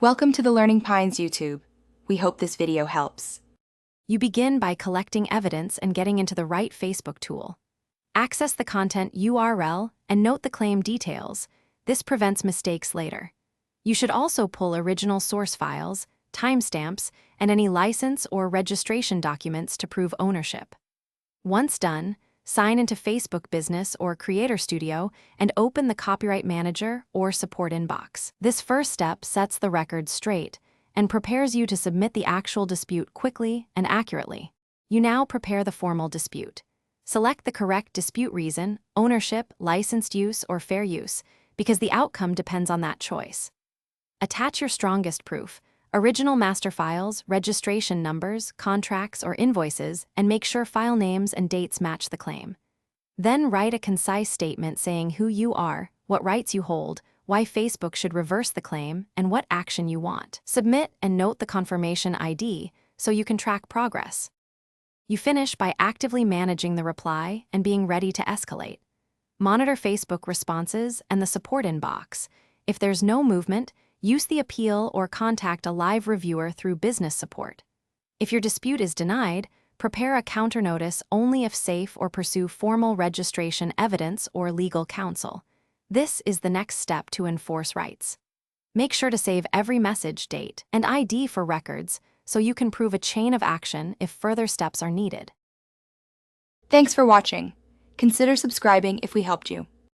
Welcome to the Learning Pines YouTube. We hope this video helps. You begin by collecting evidence and getting into the right Facebook tool. Access the content URL and note the claim details. This prevents mistakes later. You should also pull original source files, timestamps, and any license or registration documents to prove ownership. Once done, sign into Facebook Business or Creator Studio and open the Copyright Manager or Support inbox. This first step sets the record straight and prepares you to submit the actual dispute quickly and accurately. You now prepare the formal dispute. Select the correct dispute reason, ownership, licensed use, or fair use, because the outcome depends on that choice. Attach your strongest proof, original master files, registration numbers, contracts, or invoices, and make sure file names and dates match the claim. Then write a concise statement saying who you are, what rights you hold, why Facebook should reverse the claim, and what action you want. Submit and note the confirmation ID so you can track progress. You finish by actively managing the reply and being ready to escalate. Monitor Facebook responses and the support inbox. If there's no movement, use the appeal or contact a live reviewer through business support. If your dispute is denied, prepare a counter notice only if safe or pursue formal registration evidence or legal counsel. This is the next step to enforce rights. Make sure to save every message, date, and ID for records so you can prove a chain of action if further steps are needed. Thanks for watching. Consider subscribing if we helped you.